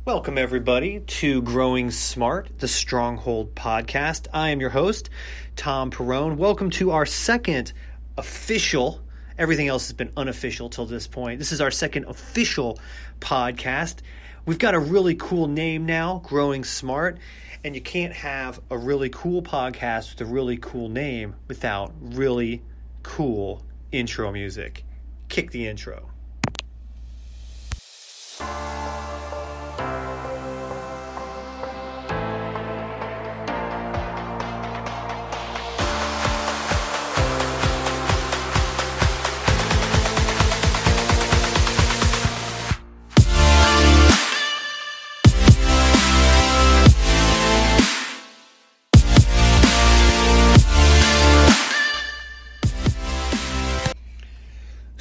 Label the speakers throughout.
Speaker 1: Welcome, everybody, to Growing Smart, the Stronghold podcast. I am your host, Thom. Welcome to our second official, everything else has been unofficial till this point. This is our second official podcast. We've got a really cool name now, Growing Smart, and you can't have a really cool podcast with a really cool name without really cool intro music. Kick the intro.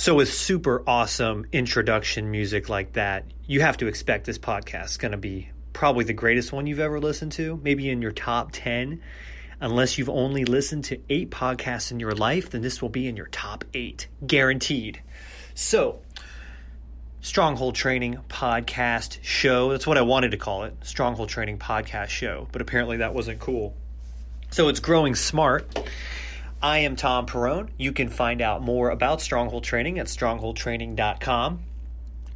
Speaker 1: So with super awesome introduction music like that, you have to expect this podcast is going to be probably the greatest one you've ever listened to, maybe in your top 10. Unless you've only listened to 8 podcasts in your life, then this will be in your top 8, guaranteed. So, Stronghold Training Podcast Show, that's what I wanted to call it, Stronghold Training Podcast Show, but apparently that wasn't cool. So it's Growing Smart. I am Thom. You can find out more about Stronghold Training at strongholdtraining.com.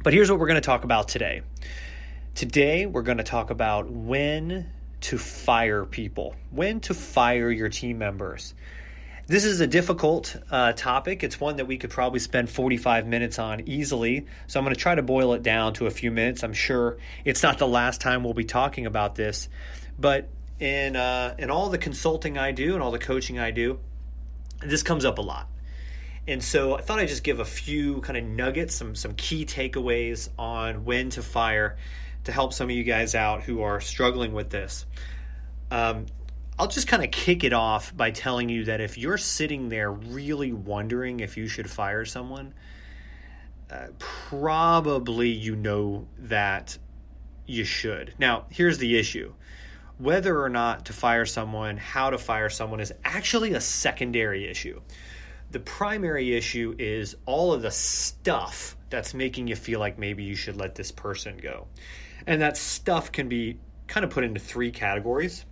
Speaker 1: But here's what we're going to talk about today. Today, we're going to talk about when to fire people, when to fire your team members. This is a difficult topic. It's one that we could probably spend 45 minutes on easily. So I'm going to try to boil it down to a few minutes. I'm sure it's not the last time we'll be talking about this. But in all the consulting I do and all the coaching I do, this comes up a lot. And so I thought I'd just give a few kind of nuggets, some key takeaways on when to fire to help some of you guys out who are struggling with this. I'll just kind of kick it off by telling you that if you're sitting there really wondering if you should fire someone, probably you know that you should. Now, here's the issue. Whether or not to fire someone, how to fire someone is actually a secondary issue. The primary issue is all of the stuff that's making you feel like maybe you should let this person go. And that stuff can be kind of put into 3 categories.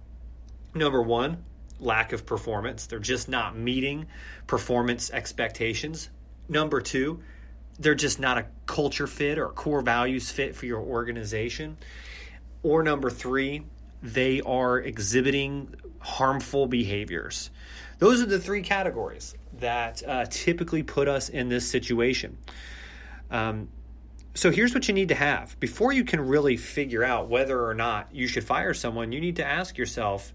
Speaker 1: Number 1, lack of performance. They're just not meeting performance expectations. Number 2, they're just not a culture fit or a core values fit for your organization. Or number 3, they are exhibiting harmful behaviors. Those are the 3 categories that typically put us in this situation. So here's what you need to have. Before you can really figure out whether or not you should fire someone, you need to ask yourself,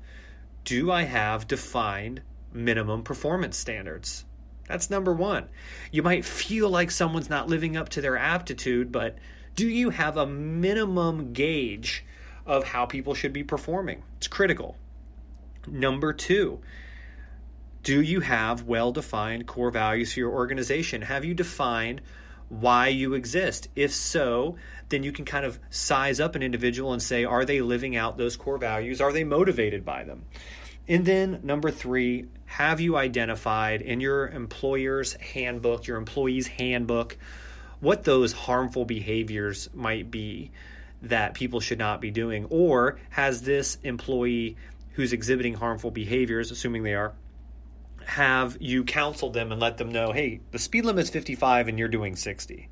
Speaker 1: do I have defined minimum performance standards? That's number 1. You might feel like someone's not living up to their aptitude, but do you have a minimum gauge of how people should be performing? It's critical. Number 2, do you have well-defined core values for your organization? Have you defined why you exist? If so, then you can kind of size up an individual and say, are they living out those core values? Are they motivated by them? And then number 3, have you identified in your employer's handbook, your employee's handbook, what those harmful behaviors might be that people should not be doing? Or has this employee who's exhibiting harmful behaviors, assuming they are, have you counseled them and let them know, hey, the speed limit is 55 and you're doing 60?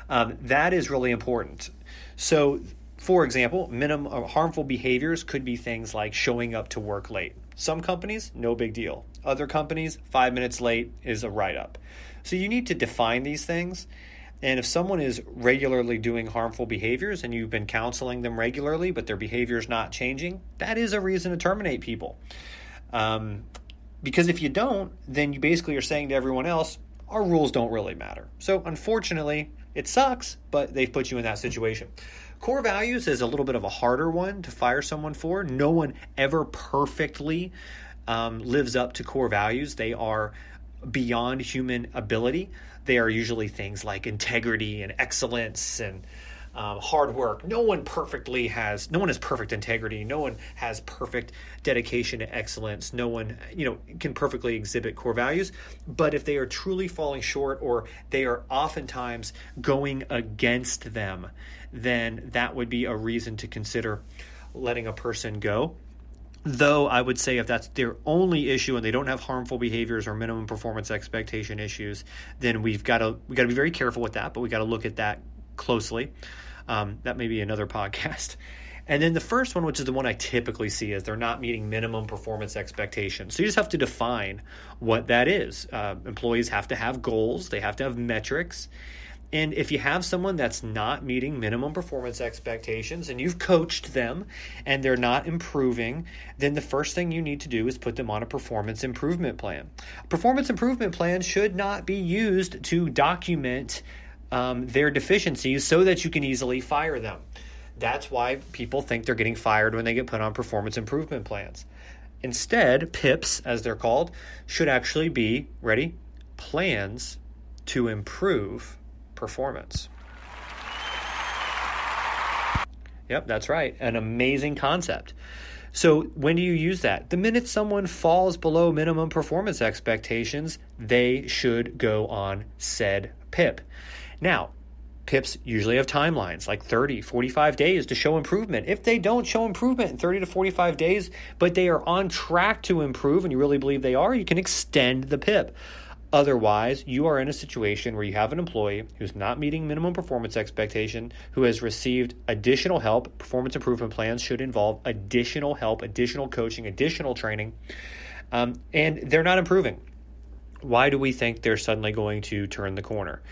Speaker 1: That is really important. So, for example, minimum harmful behaviors could be things like showing up to work late. Some companies, no big deal. Other companies, 5 minutes late is a write-up. So you need to define these things. And if someone is regularly doing harmful behaviors and you've been counseling them regularly, but their behavior is not changing, that is a reason to terminate people. Because if you don't, then you basically are saying to everyone else, our rules don't really matter. So unfortunately, it sucks, but they've put you in that situation. Core values is a little bit of a harder one to fire someone for. No one ever perfectly lives up to core values. They are beyond human ability. They are usually things like integrity and excellence and hard work. No one has perfect integrity. No one has perfect dedication to excellence. No one, can perfectly exhibit core values. But if they are truly falling short, or they are oftentimes going against them, then that would be a reason to consider letting a person go. Though I would say if that's their only issue and they don't have harmful behaviors or minimum performance expectation issues, then we got to be very careful with that. But we got to look at that closely. That may be another podcast. And then the first one, which is the one I typically see, is they're not meeting minimum performance expectations. So you just have to define what that is. Employees have to have goals. They have to have metrics. And if you have someone that's not meeting minimum performance expectations and you've coached them and they're not improving, then the first thing you need to do is put them on a performance improvement plan. A performance improvement plan should not be used to document their deficiencies so that you can easily fire them. That's why people think they're getting fired when they get put on performance improvement plans. Instead, PIPs, as they're called, should actually be, ready, plans to improve performance. Yep, that's right. An amazing concept. So when do you use that? The minute someone falls below minimum performance expectations, they should go on said PIP. Now, PIPs usually have timelines like 30, 45 days to show improvement. If they don't show improvement in 30 to 45 days, but they are on track to improve and you really believe they are, you can extend the PIP. Otherwise, you are in a situation where you have an employee who's not meeting minimum performance expectation, who has received additional help. Performance improvement plans should involve additional help, additional coaching, additional training, and they're not improving. Why do we think they're suddenly going to turn the corner?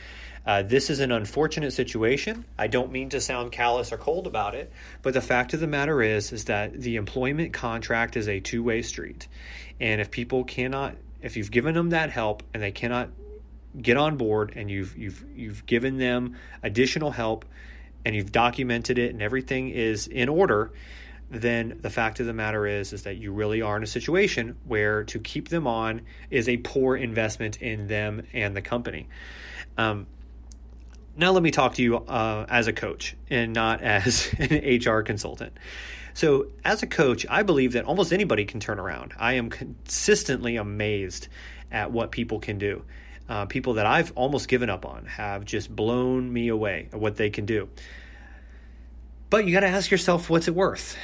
Speaker 1: This is an unfortunate situation. I don't mean to sound callous or cold about it, but the fact of the matter is that the employment contract is a two-way street. And if you've given them that help and they cannot get on board, and you've given them additional help and you've documented it and everything is in order, then the fact of the matter is that you really are in a situation where to keep them on is a poor investment in them and the company. Now let me talk to you as a coach and not as an HR consultant. So as a coach, I believe that almost anybody can turn around. I am consistently amazed at what people can do. People that I've almost given up on have just blown me away at what they can do. But you got to ask yourself, what's it worth?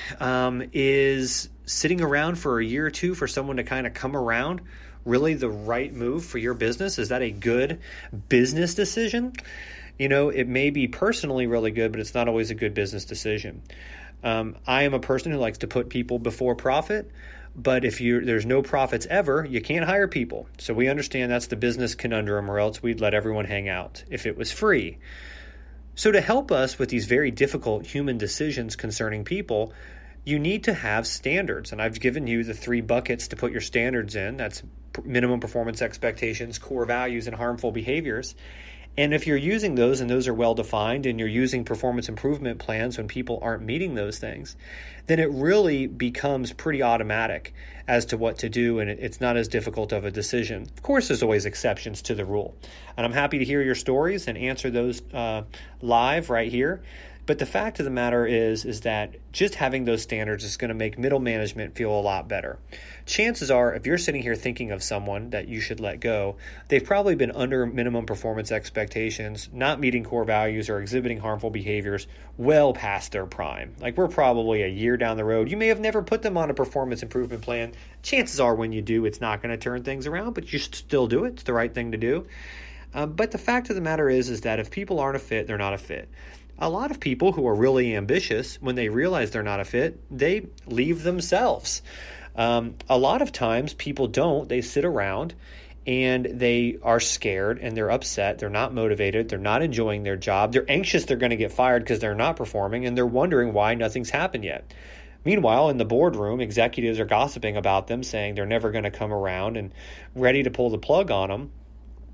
Speaker 1: Is sitting around for a year or two for someone to kind of come around really the right move for your business? Is that a good business decision? It may be personally really good, but it's not always a good business decision. I am a person who likes to put people before profit, but if there's no profits ever, you can't hire people. So we understand that's the business conundrum, or else we'd let everyone hang out if it was free. So to help us with these very difficult human decisions concerning people, you need to have standards. And I've given you the 3 buckets to put your standards in. That's minimum performance expectations, core values, and harmful behaviors. And if you're using those and those are well defined, and you're using performance improvement plans when people aren't meeting those things, then it really becomes pretty automatic as to what to do, and it's not as difficult of a decision. Of course, there's always exceptions to the rule, and I'm happy to hear your stories and answer those live right here. But the fact of the matter is that just having those standards is going to make middle management feel a lot better. Chances are, if you're sitting here thinking of someone that you should let go, they've probably been under minimum performance expectations, not meeting core values, or exhibiting harmful behaviors well past their prime. Like, we're probably a year down the road. You may have never put them on a performance improvement plan. Chances are when you do, it's not going to turn things around, but you should still do it. It's the right thing to do. But the fact of the matter is that if people aren't a fit, they're not a fit. A lot of people who are really ambitious, when they realize they're not a fit, they leave themselves. A lot of times people don't. They sit around and they are scared and they're upset. They're not motivated. They're not enjoying their job. They're anxious they're going to get fired because they're not performing, and they're wondering why nothing's happened yet. Meanwhile, in the boardroom, executives are gossiping about them, saying they're never going to come around and ready to pull the plug on them.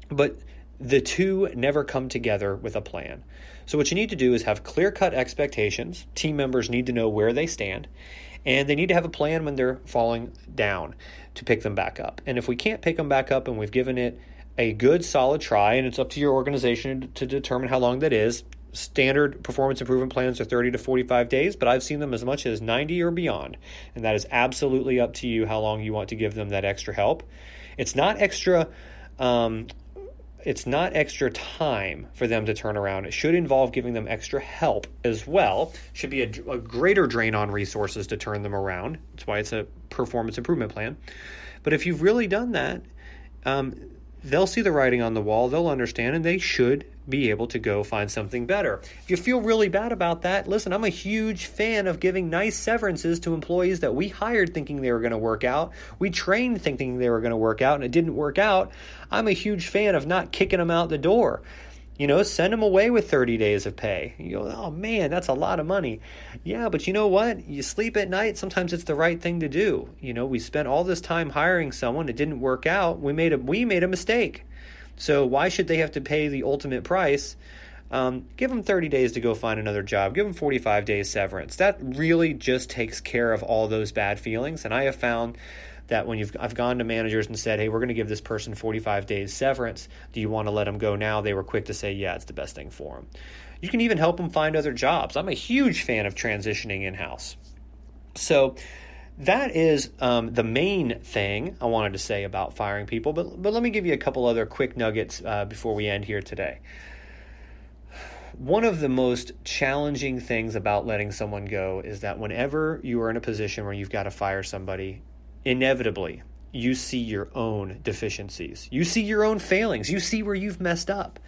Speaker 1: But the two never come together with a plan. So what you need to do is have clear-cut expectations. Team members need to know where they stand, and they need to have a plan when they're falling down to pick them back up. And if we can't pick them back up and we've given it a good, solid try, and it's up to your organization to determine how long that is, Standard performance improvement plans are 30 to 45 days, but I've seen them as much as 90 or beyond. And that is absolutely up to you how long you want to give them that extra help. It's not extra time for them to turn around. It should involve giving them extra help as well. It should be a greater drain on resources to turn them around. That's why it's a performance improvement plan. But if you've really done that, they'll see the writing on the wall, they'll understand, and they should be able to go find something better. If you feel really bad about that, listen, I'm a huge fan of giving nice severances to employees that we hired thinking they were going to work out. We trained thinking they were going to work out, and it didn't work out. I'm a huge fan of not kicking them out the door. Send them away with 30 days of pay. You go, oh man, that's a lot of money. Yeah, but you know what? You sleep at night. Sometimes it's the right thing to do. We spent all this time hiring someone. It didn't work out. We made a mistake. So why should they have to pay the ultimate price? Give them 30 days to go find another job. Give them 45 days severance. That really just takes care of all those bad feelings. And I have found that when I've gone to managers and said, hey, we're going to give this person 45 days severance. Do you want to let them go now? They were quick to say, yeah, it's the best thing for them. You can even help them find other jobs. I'm a huge fan of transitioning in-house. So that is the main thing I wanted to say about firing people. But let me give you a couple other quick nuggets before we end here today. One of the most challenging things about letting someone go is that whenever you are in a position where you've got to fire somebody, inevitably, you see your own deficiencies. You see your own failings. You see where you've messed up.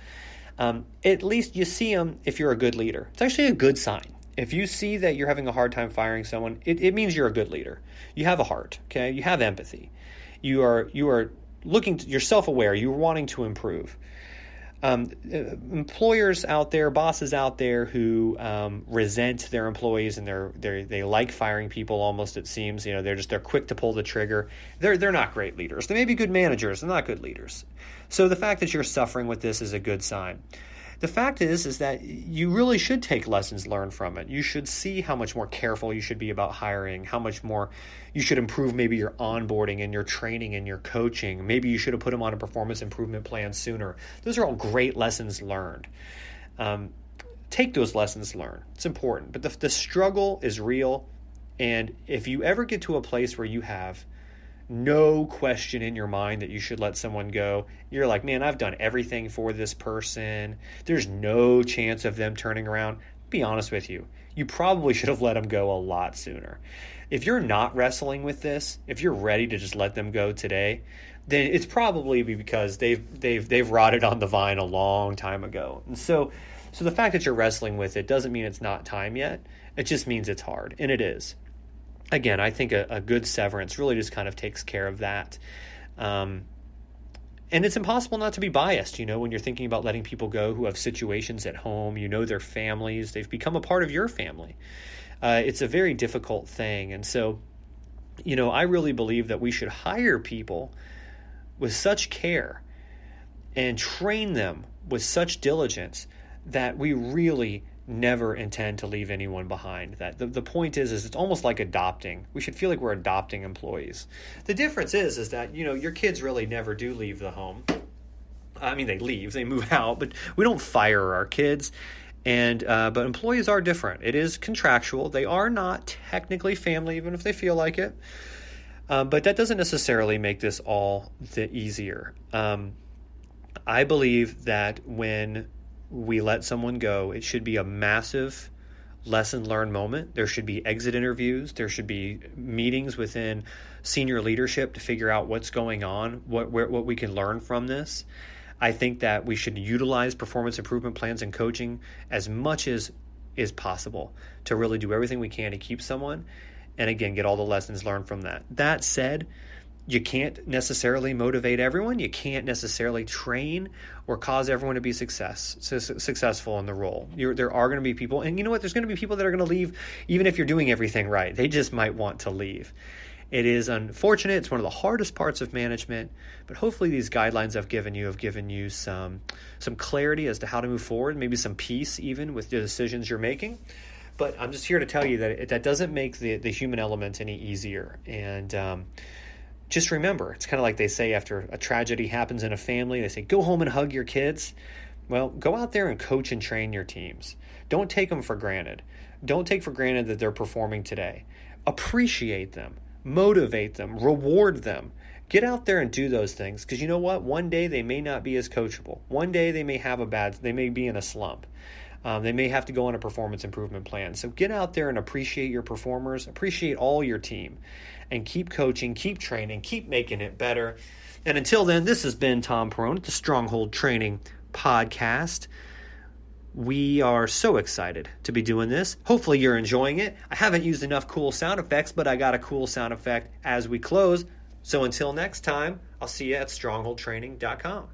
Speaker 1: At least you see them if you're a good leader. It's actually a good sign. If you see that you're having a hard time firing someone, it means you're a good leader. You have a heart, okay? You have empathy. You are looking, you're self-aware. You're wanting to improve. Employers out there, bosses out there who resent their employees and they like firing people almost, it seems. They're quick to pull the trigger. They're not great leaders. They may be good managers. They're not good leaders. So the fact that you're suffering with this is a good sign. The fact is that you really should take lessons learned from it. You should see how much more careful you should be about hiring, how much more you should improve maybe your onboarding and your training and your coaching. Maybe you should have put them on a performance improvement plan sooner. Those are all great lessons learned. Take those lessons learned. It's important. But the struggle is real. And if you ever get to a place where you have no question in your mind that you should let someone go, you're like, man, I've done everything for this person. There's no chance of them turning around. Be honest with you. You probably should have let them go a lot sooner. If you're not wrestling with this, if you're ready to just let them go today, then it's probably because they've rotted on the vine a long time ago. And so the fact that you're wrestling with it doesn't mean it's not time yet. It just means it's hard, and it is. Again, I think a good severance really just kind of takes care of that. And it's impossible not to be biased, when you're thinking about letting people go who have situations at home, their families, they've become a part of your family. It's a very difficult thing. And so, I really believe that we should hire people with such care and train them with such diligence that we really never intend to leave anyone behind. That the point is it's almost like adopting. We should feel like we're adopting employees. The difference is that your kids really never do leave the home. I mean, they move out, but we don't fire our kids. And but employees are different. It is contractual. They are not technically family, even if they feel like it. But that doesn't necessarily make this all the easier. I believe that when we let someone go, it should be a massive lesson learned moment. There should be exit interviews. There should be meetings within senior leadership to figure out what's going on, what we can learn from this. I think that we should utilize performance improvement plans and coaching as much as is possible to really do everything we can to keep someone, and again, get all the lessons learned from that. That said, you can't necessarily motivate everyone. You can't necessarily train or cause everyone to be successful in the role. There are going to be people, and you know what? There's going to be people that are going to leave even if you're doing everything right. They just might want to leave. It is unfortunate. It's one of the hardest parts of management, but hopefully these guidelines I've given you some clarity as to how to move forward, maybe some peace even with the decisions you're making. But I'm just here to tell you that that doesn't make the human element any easier. And just remember, it's kind of like they say after a tragedy happens in a family, they say, go home and hug your kids. Well, go out there and coach and train your teams. Don't take them for granted. Don't take for granted that they're performing today. Appreciate them, motivate them, reward them. Get out there and do those things, because you know what? One day they may not be as coachable. One day they may they may be in a slump. They may have to go on a performance improvement plan. So get out there and appreciate your performers, appreciate all your team, and keep coaching, keep training, keep making it better. And until then, this has been Thom Perone at the Stronghold Training Podcast. We are so excited to be doing this. Hopefully you're enjoying it. I haven't used enough cool sound effects, but I got a cool sound effect as we close. So until next time, I'll see you at strongholdtraining.com.